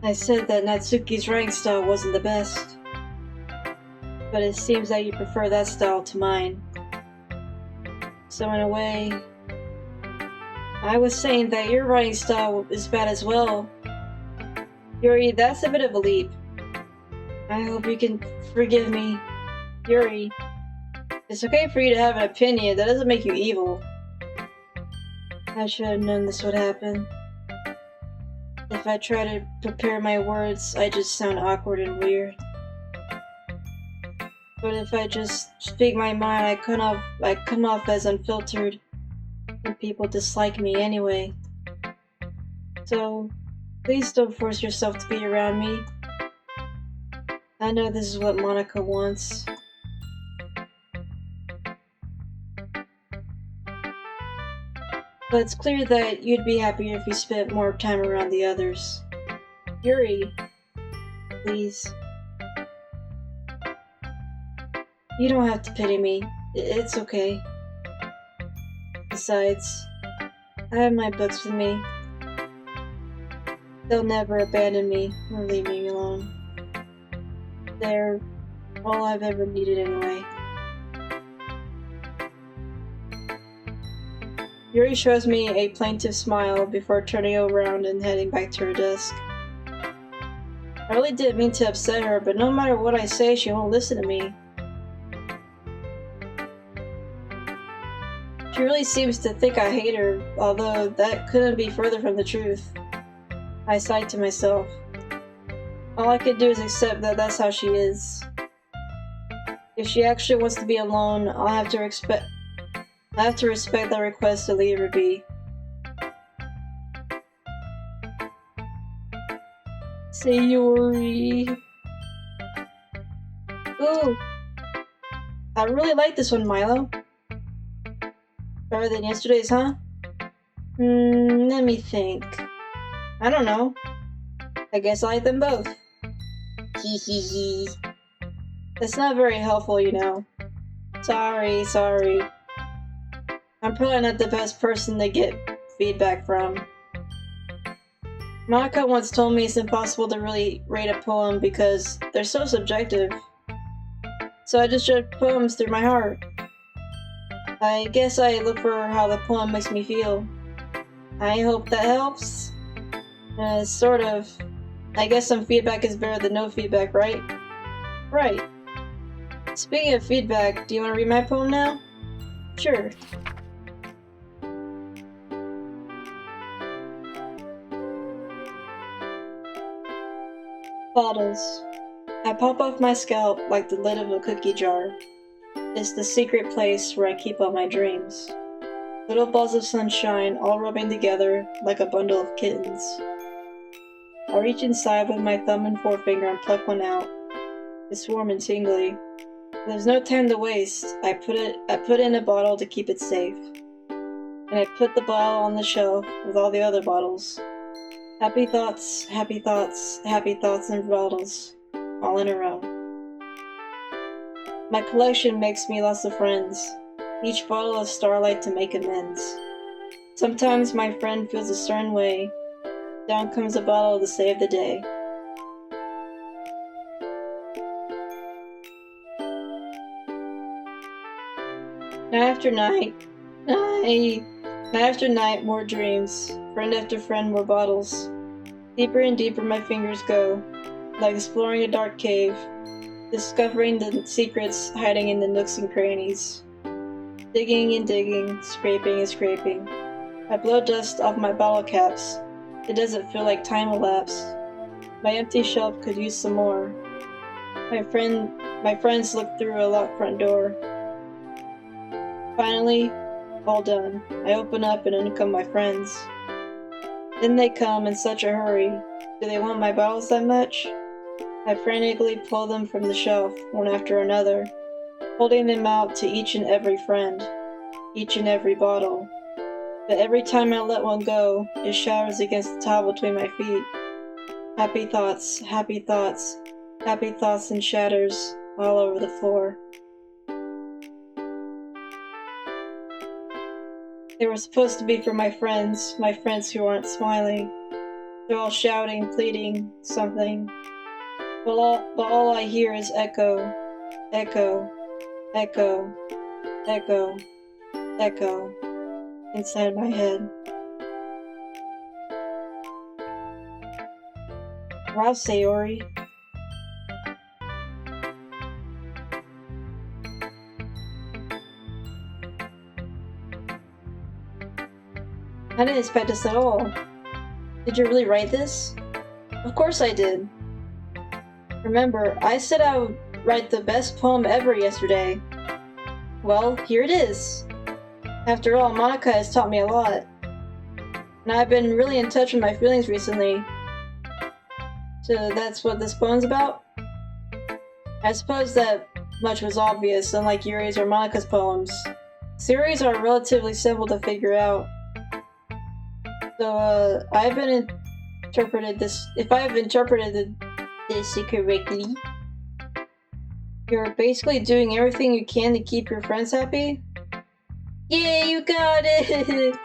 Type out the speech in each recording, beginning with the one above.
I said that Natsuki's writing style wasn't the best, but it seems that you prefer that style to mine. So in a way, I was saying that your writing style is bad as well. Yuri, that's a bit of a leap. I hope you can forgive me. Yuri, it's okay for you to have an opinion, that doesn't make you evil. I should have known this would happen. If I try to prepare my words, I just sound awkward and weird. But if I just speak my mind, I come off as unfiltered, and people dislike me anyway. So, please don't force yourself to be around me. I know this is what Monica wants. But it's clear that you'd be happier if you spent more time around the others. Yuri, please. You don't have to pity me. It's okay. Besides, I have my books with me. They'll never abandon me or leave me alone. They're all I've ever needed anyway. Yuri shows me a plaintive smile before turning around and heading back to her desk. I really didn't mean to upset her, but no matter what I say, she won't listen to me. She really seems to think I hate her, although that couldn't be further from the truth. I sighed to myself. All I could do is accept that that's how she is. If she actually wants to be alone, I have to respect that request to leave her be. Sayori. Ooh. I really like this one, Milo. Better than yesterday's, huh? Let me think. I don't know. I guess I like them both. Hee hee hee. That's not very helpful, you know. Sorry. I'm probably not the best person to get feedback from. Monica once told me it's impossible to really rate a poem because they're so subjective. So I just judge poems through my heart. I guess I look for how the poem makes me feel. I hope that helps. Sort of. I guess some feedback is better than no feedback, right? Right. Speaking of feedback, do you want to read my poem now? Sure. Bottles. I pop off my scalp like the lid of a cookie jar. It's the secret place where I keep all my dreams. Little balls of sunshine all rubbing together like a bundle of kittens. I reach inside with my thumb and forefinger and pluck one out. It's warm and tingly. There's no time to waste. I put it in a bottle to keep it safe. And I put the bottle on the shelf with all the other bottles. Happy thoughts, and bottles, all in a row. My collection makes me lots of friends. Each bottle of starlight to make amends. Sometimes my friend feels a certain way. Down comes a bottle to save the day. Night after night, more dreams. Friend after friend, more bottles. Deeper and deeper my fingers go, like exploring a dark cave, discovering the secrets hiding in the nooks and crannies. Digging and digging, scraping and scraping. I blow dust off my bottle caps. It doesn't feel like time elapsed. My empty shelf could use some more. My friends look through a locked front door. Finally, all done. I open up and in come my friends. Then they come in such a hurry. Do they want my bottles that much? I frantically pull them from the shelf, one after another, holding them out to each and every friend, each and every bottle. But every time I let one go, it shatters against the tile between my feet. Happy thoughts, and shatters all over the floor. They were supposed to be for my friends who aren't smiling. They're all shouting, pleading, something. But all I hear is echo, echo, echo, echo, echo inside my head. Wow, Sayori. I didn't expect this at all. Did you really write this? Of course I did. Remember, I said I would write the best poem ever yesterday. Well, here it is. After all, Monica has taught me a lot. And I've been really in touch with my feelings recently. So that's what this poem's about? I suppose that much was obvious, unlike Yuri's or Monica's poems. Series are relatively simple to figure out. So, I've interpreted this correctly, you're basically doing everything you can to keep your friends happy? Yay, you got it!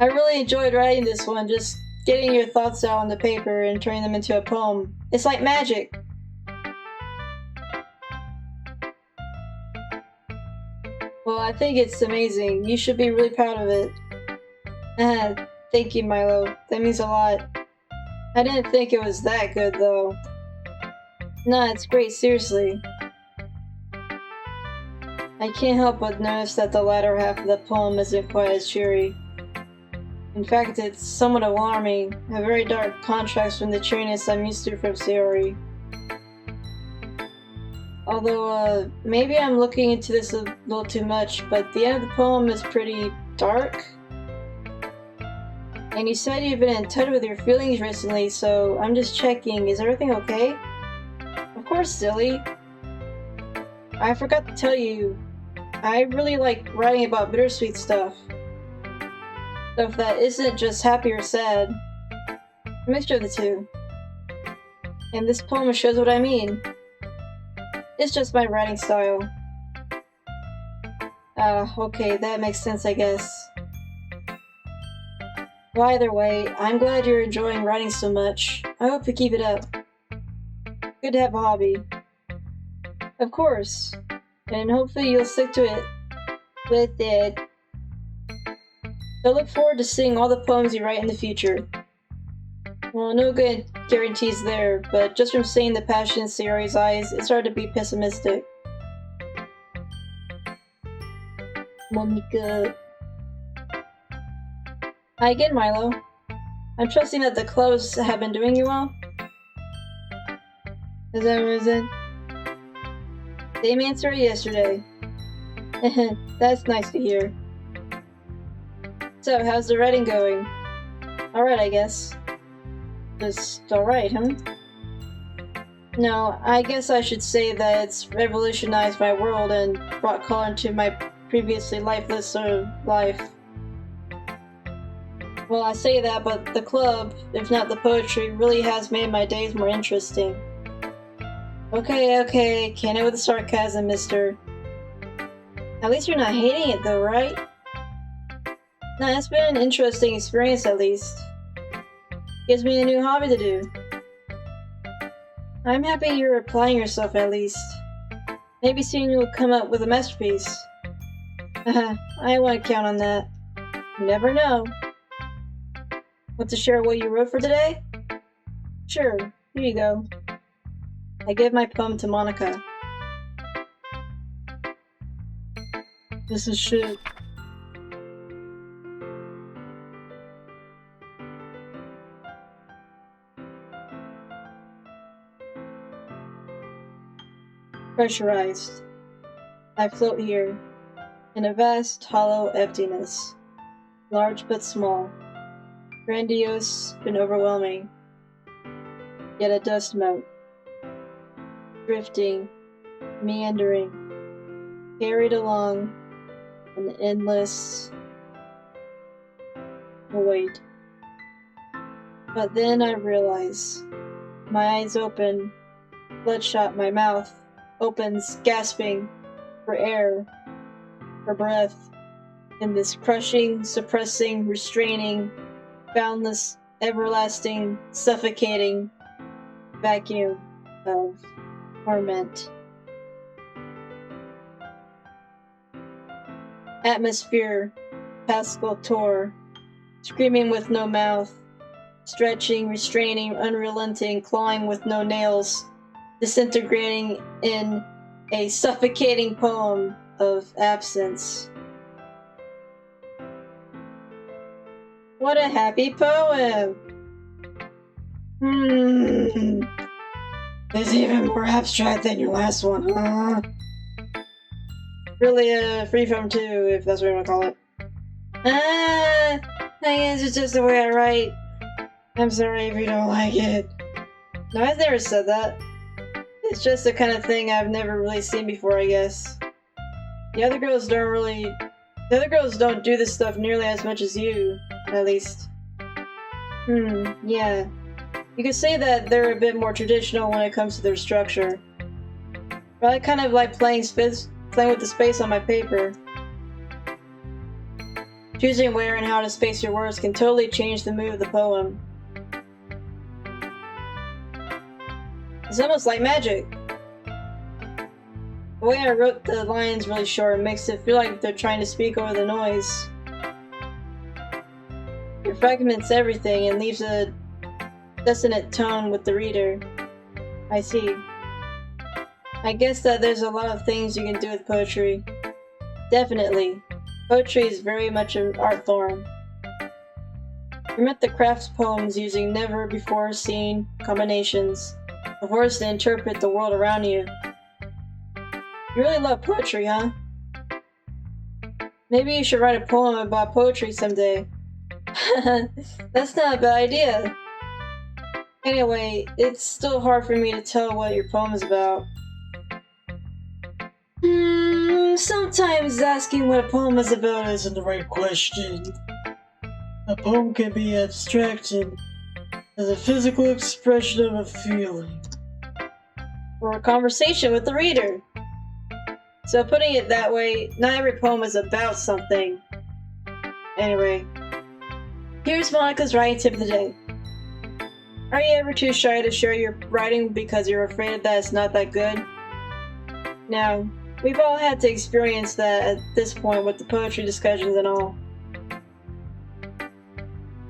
I really enjoyed writing this one, just getting your thoughts out on the paper and turning them into a poem. It's like magic. Well, I think it's amazing. You should be really proud of it. Thank you, Milo. That means a lot. I didn't think it was that good, though. Nah, it's great, seriously. I can't help but notice that the latter half of the poem isn't quite as cheery. In fact, it's somewhat alarming, a very dark contrast from the cheeriness I'm used to from Sayori. Although, maybe I'm looking into this a little too much, but the end of the poem is pretty dark. And you said you've been in touch with your feelings recently, so I'm just checking, is everything okay? Of course, silly. I forgot to tell you, I really like writing about bittersweet stuff. Stuff that isn't just happy or sad. A mixture of the two. And this poem shows what I mean. It's just my writing style. Okay, that makes sense, I guess. Well, either way, I'm glad you're enjoying writing so much. I hope you keep it up. Good to have a hobby. Of course. And hopefully you'll stick to it. With it. I look forward to seeing all the poems you write in the future. Well, no good guarantees there, but just from seeing the passion in Sayori's eyes, it's hard to be pessimistic. Monica. Hi again, Milo. I'm trusting that the clubs have been doing you well. Is that what is it? Same answer yesterday. That's nice to hear. So, how's the writing going? Alright, I guess. Just alright, huh? No, I guess I should say that it's revolutionized my world and brought color into my previously lifeless life. Well, I say that, but the club, if not the poetry, really has made my days more interesting. Okay, can't with the sarcasm, mister. At least you're not hating it though, right? No, it's been an interesting experience at least. Gives me a new hobby to do. I'm happy you're applying yourself at least. Maybe soon you'll come up with a masterpiece. I won't count on that. You never know. Want to share what you wrote for today? Sure, here you go. I give my poem to Monica. This is shit. Pressurized. I float here, in a vast, hollow emptiness, large but small, grandiose and overwhelming, yet a dust mote, drifting, meandering, carried along an endless void. But then I realize, my eyes open, bloodshot, my mouth opens, gasping for air, for breath, in this crushing, suppressing, restraining, boundless everlasting, suffocating vacuum of torment. Atmosphere, Pascal Tor, screaming with no mouth, stretching, restraining, unrelenting, clawing with no nails, disintegrating in a suffocating poem of absence. What a happy poem! It's even more abstract than your last one, huh? Really a freeform too, if that's what you want to call it. I guess it's just the way I write. I'm sorry if you don't like it. No, I've never said that. It's just the kind of thing I've never really seen before, I guess. The other girls don't do this stuff nearly as much as you, at least. Yeah. You could say that they're a bit more traditional when it comes to their structure. But I kind of like playing with the space on my paper. Choosing where and how to space your words can totally change the mood of the poem. It's almost like magic. The way I wrote the lines really short makes it feel like they're trying to speak over the noise. It fragments everything and leaves a dissonant tone with the reader. I see. I guess that there's a lot of things you can do with poetry. Definitely. Poetry is very much an art form. You meant the crafts poems using never-before-seen combinations of words to interpret the world around you. You really love poetry, huh? Maybe you should write a poem about poetry someday. That's not a bad idea. Anyway, it's still hard for me to tell what your poem is about. Sometimes asking what a poem is about isn't the right question. A poem can be abstracted as a physical expression of a feeling, or a conversation with the reader. So putting it that way, not every poem is about something. Anyway, here's Monica's writing tip of the day. Are you ever too shy to share your writing because you're afraid that it's not that good? Now, we've all had to experience that at this point with the poetry discussions and all.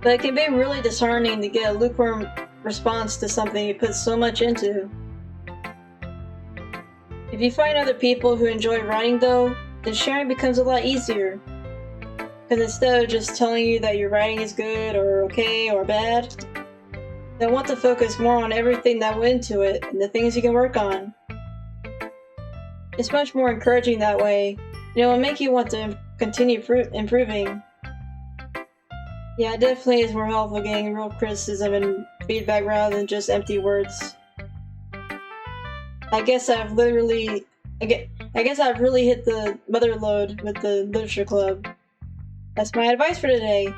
But it can be really disheartening to get a lukewarm response to something you put so much into. If you find other people who enjoy writing though, then sharing becomes a lot easier. Because instead of just telling you that your writing is good or okay or bad, they'll want to focus more on everything that went into it and the things you can work on. It's much more encouraging that way, and it will make you want to continue improving. Yeah, it definitely is more helpful getting real criticism and feedback rather than just empty words. I guess I've really hit the mother lode with the literature club. That's my advice for today.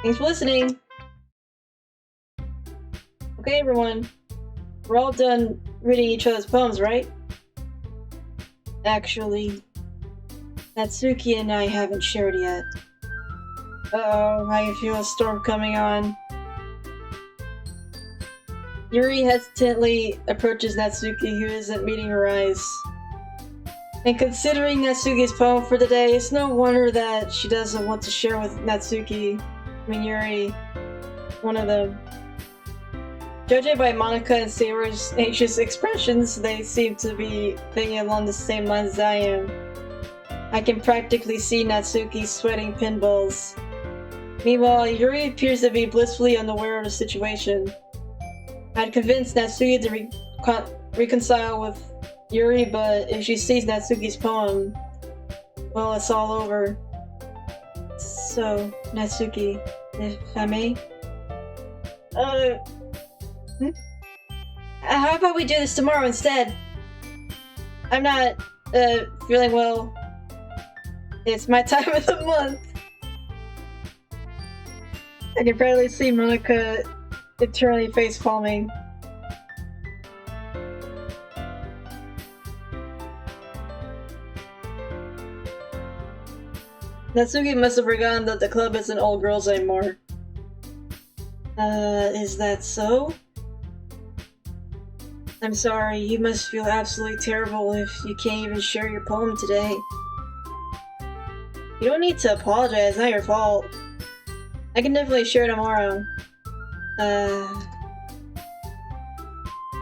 Thanks for listening. Okay, everyone. We're all done reading each other's poems, right? Actually, Natsuki and I haven't shared yet. Uh-oh, I can feel a storm coming on. Yuri hesitantly approaches Natsuki, who isn't meeting her eyes. And considering Natsuki's poem for the day, it's no wonder that she doesn't want to share with Yuri, one of them. Judging by Monica and Sayori's anxious expressions, they seem to be thinking along the same lines as I am. I can practically see Natsuki sweating pinballs. Meanwhile, Yuri appears to be blissfully unaware of the situation. I'd convinced Natsuki to reconcile with Yuri, but if she sees Natsuki's poem, well, it's all over. So, Natsuki, if I may? How about we do this tomorrow instead? I'm not, feeling well. It's my time of the month. I can barely see Monica eternally face-palming. Natsuki must have forgotten that the club isn't all girls anymore. Is that so? I'm sorry, you must feel absolutely terrible if you can't even share your poem today. You don't need to apologize, it's not your fault. I can definitely share tomorrow.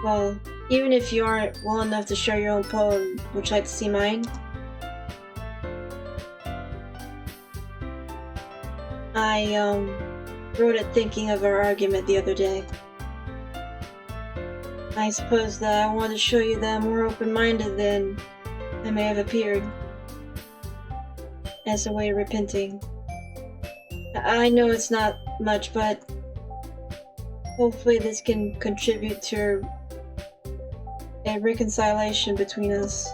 Well, even if you aren't well enough to share your own poem, would you like to see mine? I, wrote it thinking of our argument the other day. I suppose that I wanted to show you that I'm more open-minded than I may have appeared. As a way of repenting. I know it's not much, but hopefully this can contribute to a reconciliation between us.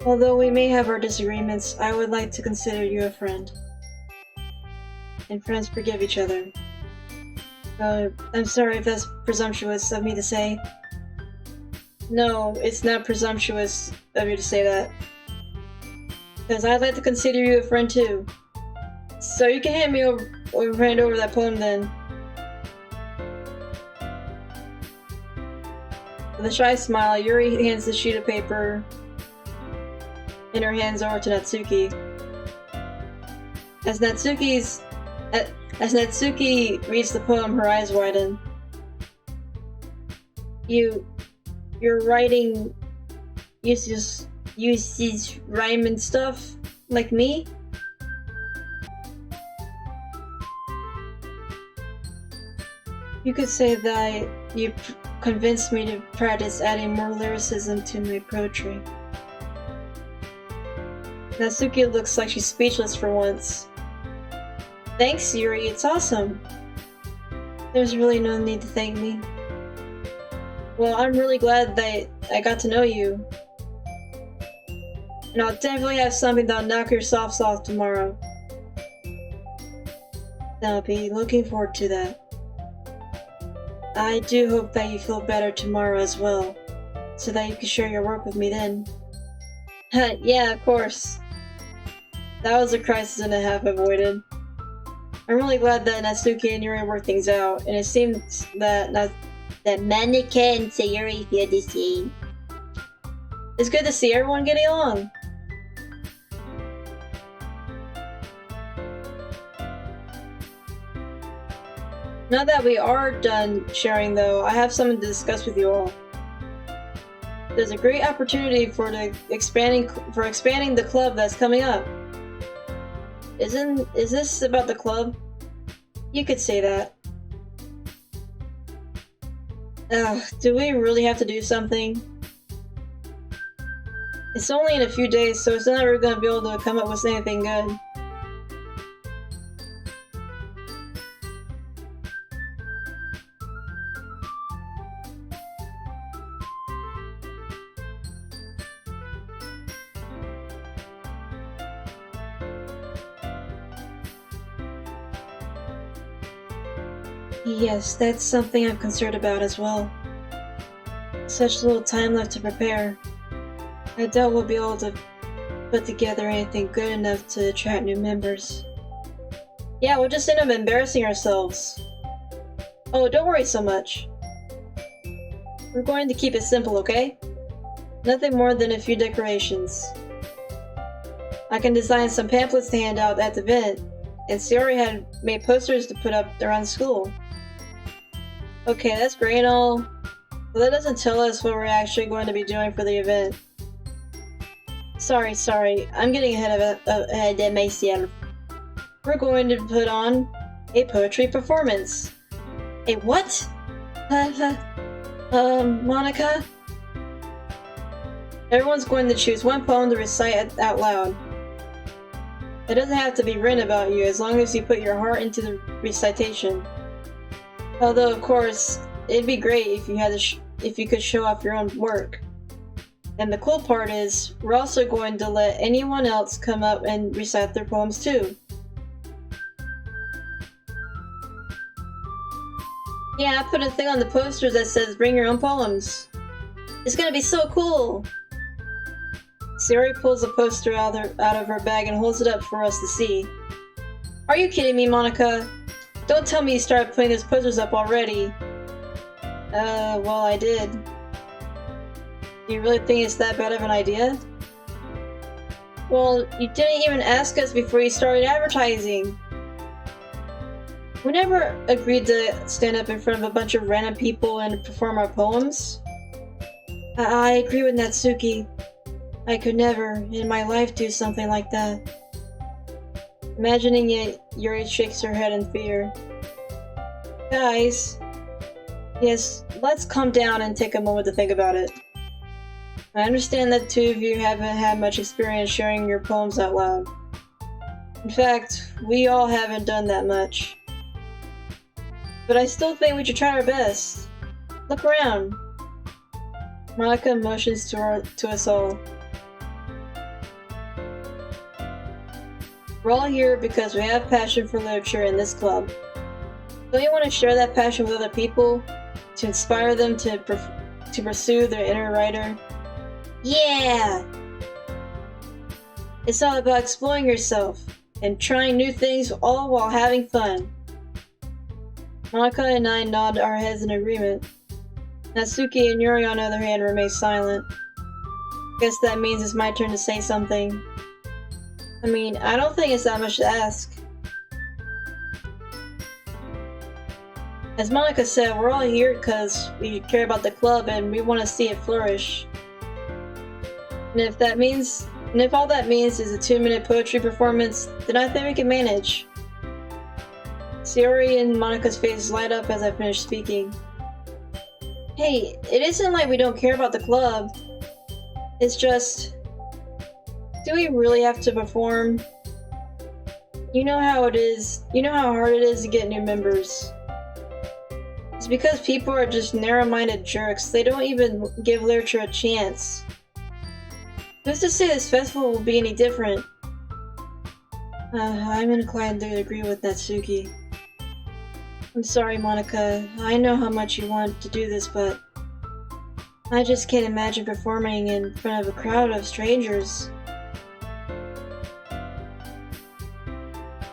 Although we may have our disagreements, I would like to consider you a friend. And friends forgive each other. I'm sorry if that's presumptuous of me to say. No, it's not presumptuous of you to say that. Because I'd like to consider you a friend too. So you can hand me over that poem then. With a shy smile, Yuri hands the sheet of paper in her hands over to Natsuki. As Natsuki reads the poem, her eyes widen. You're writing uses rhyme and stuff like me? You could say that you convinced me to practice adding more lyricism to my poetry. Natsuki looks like she's speechless for once. Thanks, Yuri, it's awesome. There's really no need to thank me. Well, I'm really glad that I got to know you. And I'll definitely have something that'll knock your socks off tomorrow. I'll be looking forward to that. I do hope that you feel better tomorrow as well, so that you can share your work with me then. Yeah, of course. That was a crisis and a half avoided. I'm really glad that Natsuki and Yuri worked things out, and it seems that Manika and Sayuri feel the same. It's good to see everyone getting along. Now that we are done sharing though, I have something to discuss with you all. There's a great opportunity for expanding the club that's coming up. Is this about the club? You could say that. Do we really have to do something? It's only in a few days, so it's not really gonna be able to come up with anything good. Yes, that's something I'm concerned about as well. Such little time left to prepare. I doubt we'll be able to put together anything good enough to attract new members. Yeah, we'll just end up embarrassing ourselves. Oh, don't worry so much. We're going to keep it simple, okay? Nothing more than a few decorations. I can design some pamphlets to hand out at the event, and Sayori had made posters to put up around school. Okay, that's great and all, but that doesn't tell us what we're actually going to be doing for the event. Sorry, I'm getting ahead of myself. We're going to put on a poetry performance. A what? Monica? Everyone's going to choose one poem to recite out loud. It doesn't have to be written about you as long as you put your heart into the recitation. Although, of course, it'd be great if you could show off your own work. And the cool part is, we're also going to let anyone else come up and recite their poems too. Yeah, I put a thing on the posters that says bring your own poems. It's gonna be so cool! Sayori pulls a poster out of her bag and holds it up for us to see. Are you kidding me, Monica? Don't tell me you started putting those posters up already. Well, I did. Do you really think it's that bad of an idea? Well, you didn't even ask us before you started advertising. We never agreed to stand up in front of a bunch of random people and perform our poems. I agree with Natsuki. I could never, in my life, do something like that. Imagining it, Yuri shakes her head in fear. Guys, yes, let's calm down and take a moment to think about it. I understand that two of you haven't had much experience sharing your poems out loud. In fact, we all haven't done that much. But I still think we should try our best. Look around. Monica motions to us all. We're all here because we have passion for literature in this club. Don't you want to share that passion with other people? To inspire them to pursue their inner writer? Yeah! It's all about exploring yourself and trying new things, all while having fun. Monica and I nod our heads in agreement. Natsuki and Yuri, on the other hand, remain silent. Guess that means it's my turn to say something. I mean, I don't think it's that much to ask. As Monica said, we're all here because we care about the club and we want to see it flourish. And if all that means is a 2-minute poetry performance, then I think we can manage. Sayori and Monica's faces light up as I finish speaking. Hey, it isn't like we don't care about the club. It's just... do we really have to perform? You know how it is. You know how hard it is to get new members. It's because people are just narrow-minded jerks. They don't even give literature a chance. Who's to say this festival will be any different? I'm inclined to agree with Natsuki. I'm sorry, Monica. I know how much you want to do this, but I just can't imagine performing in front of a crowd of strangers.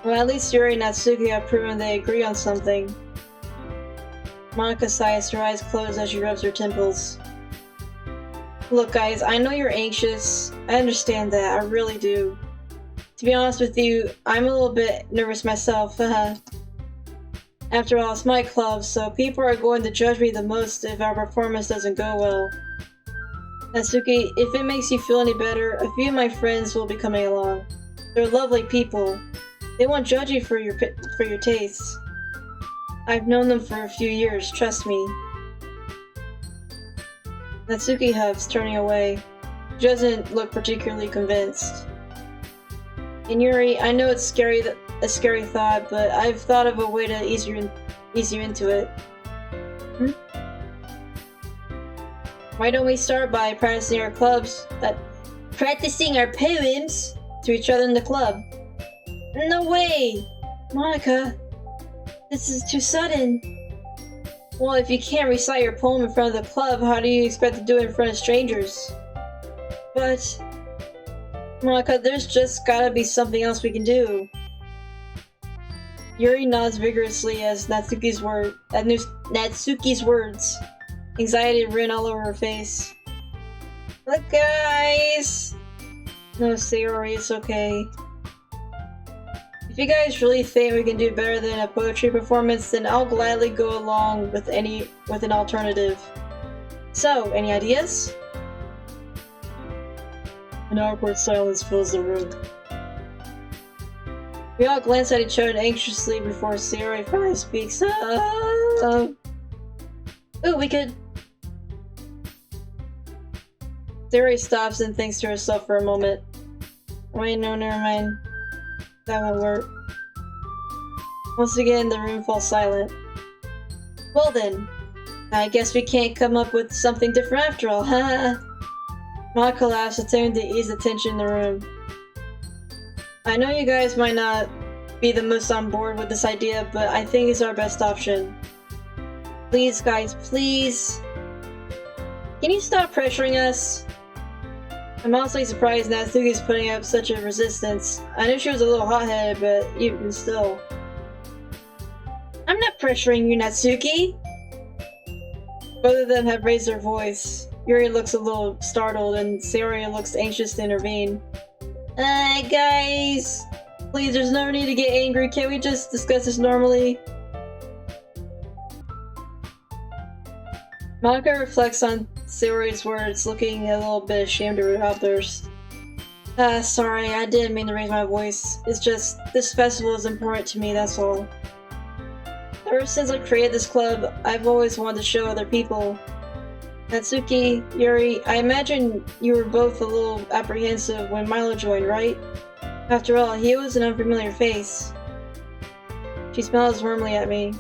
Well, at least Yuri and Natsuki have proven they agree on something. Monica sighs, her eyes close as she rubs her temples. Look, guys, I know you're anxious. I understand that, I really do. To be honest with you, I'm a little bit nervous myself, After all, it's my club, so people are going to judge me the most if our performance doesn't go well. Natsuki, if it makes you feel any better, a few of my friends will be coming along. They're lovely people. They won't judge you for your tastes. I've known them for a few years, trust me. Natsuki huffs, turning away. She doesn't look particularly convinced. And Yuri, I know it's a scary thought, but I've thought of a way to ease you into it. Why don't we start by practicing our poems to each other in the club? No way! Monica, this is too sudden. Well, if you can't recite your poem in front of the club, how do you expect to do it in front of strangers? But... Monica, there's just gotta be something else we can do. Yuri nods vigorously as Natsuki's words. Anxiety ran all over her face. Look, guys! No, Sayori, it's okay. If you guys really think we can do better than a poetry performance, then I'll gladly go along with an alternative. So, any ideas? An awkward silence fills the room. We all glance at each other anxiously before Sayori finally speaks. Ooh, we could... Sayori stops and thinks to herself for a moment. Wait, no, never mind. That won't work. Once again, the room falls silent. Well then, I guess we can't come up with something different after all, haha. Monica laughs, attempting to ease the tension in the room. I know you guys might not be the most on board with this idea, but I think it's our best option. Please, guys, please. Can you stop pressuring us? I'm honestly surprised Natsuki's putting up such a resistance. I knew she was a little hot-headed, but even still. pressuring you, Natsuki. Both of them have raised their voice. Yuri looks a little startled, and Sayori looks anxious to intervene. Guys, please, there's no need to get angry. Can't we just discuss this normally? Monica reflects on Sayori's words, looking a little bit ashamed of her outburst. Sorry, I didn't mean to raise my voice. It's just, this festival is important to me, that's all. Ever since I created this club, I've always wanted to show other people. Natsuki, Yuri, I imagine you were both a little apprehensive when Milo joined, right? After all, he was an unfamiliar face. She smiles warmly at me.